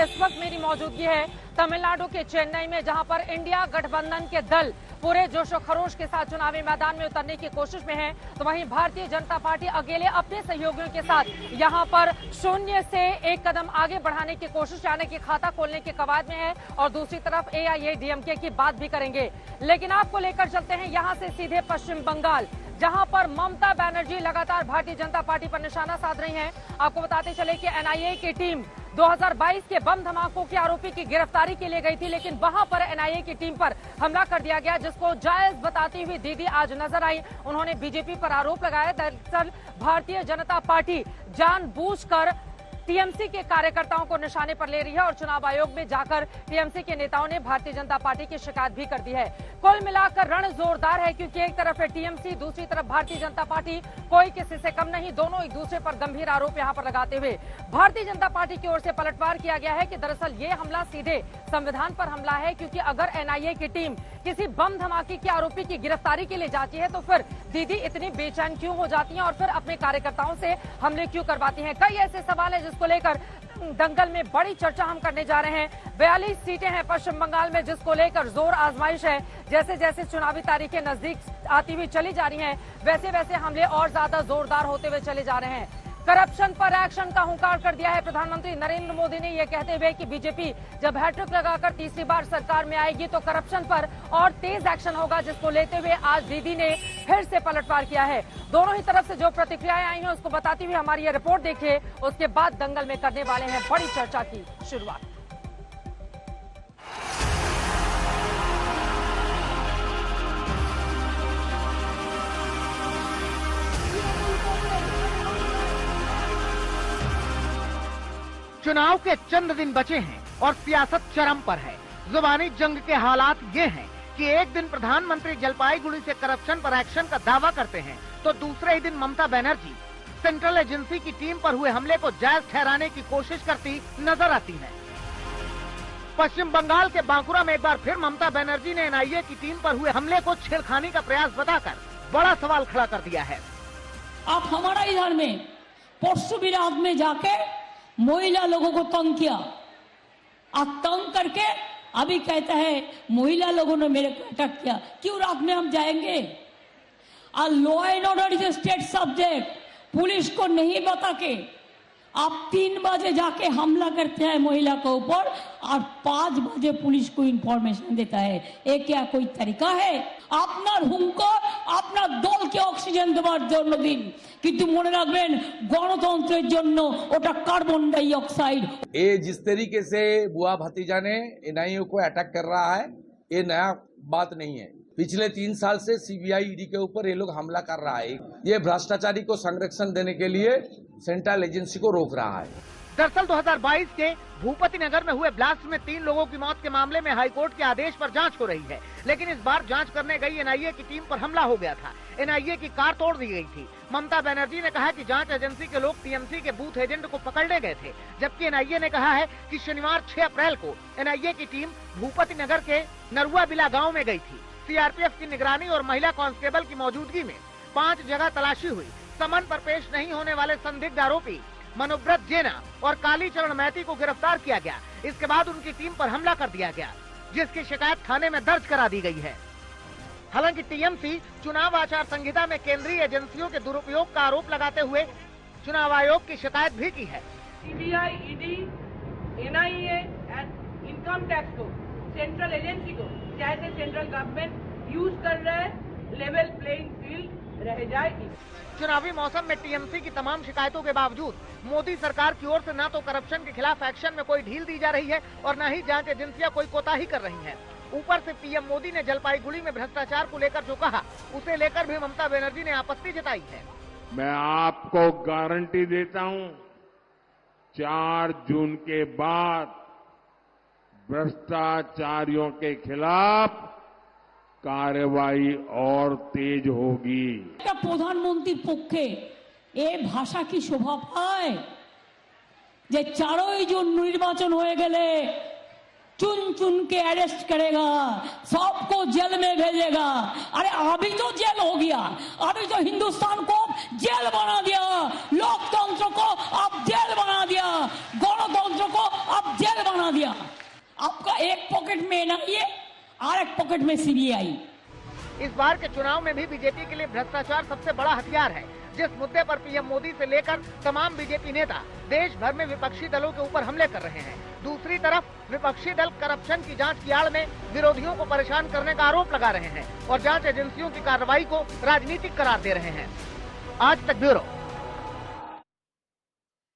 इस वक्त मेरी मौजूदगी है तमिलनाडु के चेन्नई में, जहां पर इंडिया गठबंधन के दल पूरे जोशो खरोश के साथ चुनावी मैदान में उतरने की कोशिश में है, तो वहीं भारतीय जनता पार्टी अकेले अपने सहयोगियों के साथ यहां पर शून्य से एक कदम आगे बढ़ाने की कोशिश, यानी कि खाता खोलने के कवायद में है, और दूसरी तरफ AIADMK की बात भी करेंगे। लेकिन आपको लेकर चलते हैं यहां से सीधे पश्चिम बंगाल, जहां पर ममता बनर्जी लगातार भारतीय जनता पार्टी पर निशाना साध रही हैं। आपको बताते चले कि NIA की टीम 2022 के बम धमाकों के आरोपी की गिरफ्तारी के लिए गई थी, लेकिन वहां पर NIA की टीम पर हमला कर दिया गया, जिसको जायज बताती हुई दीदी आज नजर आई। उन्होंने बीजेपी पर आरोप लगाया दरअसल भारतीय जनता पार्टी जानबूझकर TMC के कार्यकर्ताओं को निशाने पर ले रही है और चुनाव आयोग में जाकर TMC के नेताओं ने भारतीय जनता पार्टी की शिकायत भी कर दी है। कुल मिलाकर रण जोरदार है, क्योंकि एक तरफ है TMC, दूसरी तरफ भारतीय जनता पार्टी, कोई किसी से कम नहीं, दोनों एक दूसरे पर गंभीर आरोप यहां पर लगाते हुए भारतीय जनता पार्टी की ओर से पलटवार किया गया है कि दरअसल ये हमला सीधे संविधान पर हमला है, क्योंकि अगर NIA की टीम किसी बम धमाके के आरोपी की गिरफ्तारी के लिए जाती है तो फिर दीदी इतनी बेचैन क्यों हो जाती हैं और फिर अपने कार्यकर्ताओं से हमले क्यों करवाती हैं। कई ऐसे सवाल है जिसको लेकर दंगल में बड़ी चर्चा हम करने जा रहे हैं। 42 सीटें हैं पश्चिम बंगाल में, जिसको लेकर जोर आजमाइश है। जैसे जैसे चुनावी तारीखें नजदीक आती हुई चली जा रही हैं, वैसे वैसे हमले और ज्यादा जोरदार होते हुए चले जा रहे हैं। करप्शन पर एक्शन का हुंकार कर दिया है प्रधानमंत्री नरेंद्र मोदी ने, यह कहते हुए कि बीजेपी जब हैट्रिक लगाकर तीसरी बार सरकार में आएगी तो करप्शन पर और तेज एक्शन होगा, जिसको लेते हुए आज दीदी ने फिर से पलटवार किया है। दोनों ही तरफ से जो प्रतिक्रियाएं आई हैं उसको बताती हुई हमारी ये रिपोर्ट देखिए, उसके बाद दंगल में करने वाले हैं बड़ी चर्चा की शुरुआत। चुनाव के चंद दिन बचे हैं और सियासत चरम पर है। जुबानी जंग के हालात ये हैं कि एक दिन प्रधानमंत्री जलपाईगुड़ी से करप्शन पर एक्शन का दावा करते हैं, तो दूसरे ही दिन ममता बनर्जी सेंट्रल एजेंसी की टीम पर हुए हमले को जायज ठहराने की कोशिश करती नजर आती हैं। पश्चिम बंगाल के बांकुरा में एक बार फिर ममता बनर्जी ने NIA की टीम पर हुए हमले को छेड़खानी का प्रयास बताकर बड़ा सवाल खड़ा कर दिया है। आप हमारा इधर में परसों भी रात में जाके महिला लोगों को तंग किया, आप तंग करके अभी कहते हैं महिला लोगों ने मेरे को अटैक किया। क्यों रात में हम जाएंगे? Law and order is state subject. Police को नहीं बता के आप 3 बजे जाके हमला करते हैं महिला के ऊपर और 5 बजे पुलिस को इंफॉर्मेशन देता है। ये क्या कोई तरीका है? আপনার হুঙ্কার আপনার দলকে অক্সিজেন দেওয়ার জন্য দিন, কিন্তু মনে রাখবেন গণতন্ত্রের জন্য ওটা কার্বন ডাই অক্সাইড। ये जिस तरीके से बुआ भतीजा ने NIA को अटैक कर रहा है, ये नया बात नहीं है। पिछले 3 साल से CBI ED के ऊपर ये लोग हमला कर रहा है। ये भ्रष्टाचारी को संरक्षण देने के लिए सेंट्रल एजेंसी को रोक रहा है। दरअसल 2022 के भूपति नगर में हुए ब्लास्ट में 3 लोगों की मौत के मामले में हाईकोर्ट के आदेश पर जांच हो रही है, लेकिन इस बार जांच करने गई NIA की टीम पर हमला हो गया था। NIA की कार तोड़ दी गई थी। ममता बनर्जी ने कहा कि जांच एजेंसी के लोग TMC के बूथ एजेंट को पकड़ने गए थे, जबकि NIA ने कहा है कि शनिवार 6 अप्रैल को NIA की टीम भूपति नगर के नरुआ बिला गाँव में गई थी। CRPF की निगरानी और महिला कांस्टेबल की मौजूदगी में 5 जगह तलाशी हुई। समन पर पेश नहीं होने वाले संदिग्ध आरोपी मनोव्रत जेना और कालीचरण मैती को गिरफ्तार किया गया। इसके बाद उनकी टीम पर हमला कर दिया गया, जिसकी शिकायत थाने में दर्ज करा दी गई है। हालांकि TMC चुनाव आचार संहिता में केंद्रीय एजेंसियों के दुरुपयोग का आरोप लगाते हुए चुनाव आयोग की शिकायत भी की है। CBI, ED, NIA and income tax को, सेंट्रल एजेंसी को जैसे सेंट्रल गवर्नमेंट यूज कर रहा है, लेवल प्लेइंग फील्ड रह जाएगी। चुनावी मौसम में TMC की तमाम शिकायतों के बावजूद मोदी सरकार की ओर से न तो करप्शन के खिलाफ एक्शन में कोई ढील दी जा रही है और न ही जांच एजेंसियां कोई कोताही कर रही हैं। ऊपर से PM मोदी ने जलपाईगुड़ी में भ्रष्टाचार को लेकर जो कहा, उसे लेकर भी ममता बनर्जी ने आपत्ति जताई है। मैं आपको गारंटी देता हूं, 4 जून के बाद भ्रष्टाचारियों के खिलाफ कार्रवाई और तेज होगी। प्रधानमंत्री पक्षे ये भाषा की शोभा पाए जे 4 जून निर्वाचन हो गए चुन चुन के अरेस्ट करेगा, सबको जेल में भेजेगा। अरे अभी तो जेल हो गया, अभी तो हिंदुस्तान को जेल बना दिया, लोकतंत्र को अब जेल बना दिया, गणतंत्र को अब जेल बना दिया। आपका एक पॉकेट में एनआईए और एक पॉकेट में सीबीआई। इस बार के चुनाव में भी बीजेपी के लिए भ्रष्टाचार सबसे बड़ा हथियार है, जिस मुद्दे पर पीएम मोदी से लेकर तमाम बीजेपी नेता देश भर में विपक्षी दलों के ऊपर हमले कर रहे हैं। दूसरी तरफ विपक्षी दल करप्शन की जांच की आड़ में विरोधियों को परेशान करने का आरोप लगा रहे हैं और जांच एजेंसियों की कार्रवाई को राजनीतिक करार दे रहे हैं। आज तक ब्यूरो।